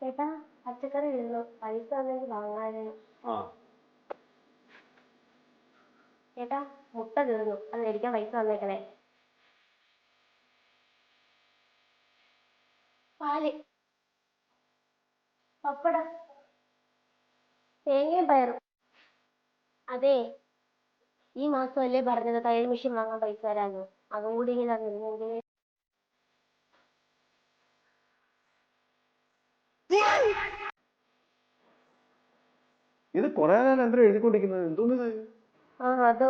ചേട്ടാ പച്ചക്കറി ഇടുന്നു പൈസ ഉണ്ടെങ്കിൽ വാങ്ങാന്. ചേട്ടാ മുട്ട തീർന്നു അത് മേടിക്കാൻ പൈസ വന്നേക്കണേ. പാല് പപ്പടം തേങ്ങയും പയറും. അതെ ഈ മാസമല്ലേ പറഞ്ഞത് തയ്യൽ മെഷീൻ വാങ്ങാൻ പൈസ തരാന്ന്. അതും കൂടി ഇങ്ങനെ തന്നിരുന്നെങ്കിൽ. ഇത് കൊറേ നേരം എന്താ എഴുതിക്കൊണ്ടിരിക്കുന്നത്? എന്തോന്നത്? അതോ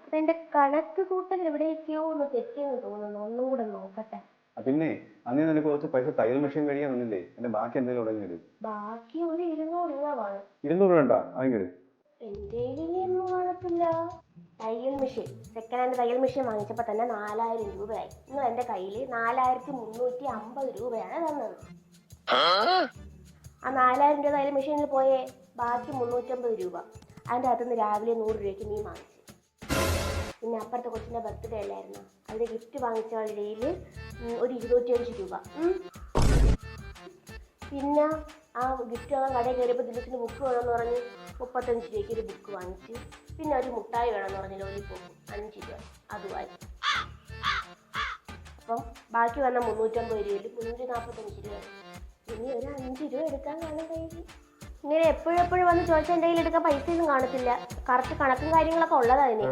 അതെന്റെ കണക്ക് കൂട്ടൽ എവിടെയൊക്കെയോ ഒന്ന് തെറ്റിയെന്ന് തോന്നുന്നു. ഒന്നും കൂടെ നോക്കട്ടെ. പിന്നെ അന്ന് നിനക്ക് കുറച്ച് പൈസ തയ്യൽ മെഷീൻ കഴിയാൻ വന്നില്ലേ? എന്റെ ബാക്കി എന്തെങ്കിലും ഉടനെ ബാക്കി ഒരു 200 രൂപ വേണം. 200 വേണ്ട അങ്ങനെ എന്റെ ഒന്നും കാണത്തില്ല. തയ്യൽ മെഷീൻ സെക്കൻഡ് ഹാൻഡ് തയ്യൽ മെഷീൻ വാങ്ങിച്ചപ്പോ തന്നെ 4000 രൂപയായി. നിങ്ങൾ എന്റെ കയ്യിൽ 4350 രൂപയാണ് തന്നത്. ആ 4000 രൂപ തയ്യൽ മെഷീനിൽ പോയേ ബാക്കി 350 രൂപ. അതിൻ്റെ അകത്തുനിന്ന് രാവിലെ 100 രൂപയ്ക്ക് മീൻ വാങ്ങിച്ചു. പിന്നെ അപ്പുറത്തെ കൊച്ചിൻ്റെ ബർത്ത്ഡേ അല്ലായിരുന്നു, അതിൻ്റെ ഗിഫ്റ്റ് വാങ്ങിച്ച വഴിയിൽ ഒരു 205 രൂപ. പിന്നെ ആ ഗിഫ്റ്റ് വാങ്ങാൻ കടയിൽ കയറിയപ്പോൾ ദിലീപിന് ബുക്ക് വേണമെന്ന് പറഞ്ഞ് 35 രൂപയ്ക്ക് ഒരു ബുക്ക് വാങ്ങിച്ച്. പിന്നെ ഒരു മുട്ടായി വേണമെന്ന് പറഞ്ഞ് ലോലിപോപ്പ് 5 രൂപ അതുമായി. അപ്പം ബാക്കി വന്ന 350 രൂപയിൽ 345 രൂപ. ഇനി ഒരു 5 രൂപ എടുക്കാൻ കാണാൻ കഴിയും. ഇങ്ങനെ എപ്പോഴും വന്ന് ചോദിച്ചാൽ എൻ്റെ കയ്യിൽ എടുക്കാൻ പൈസ ഒന്നും കാണത്തില്ല. കറക്റ്റ് കണക്കും കാര്യങ്ങളൊക്കെ ഉള്ളതാണ് അതിന്.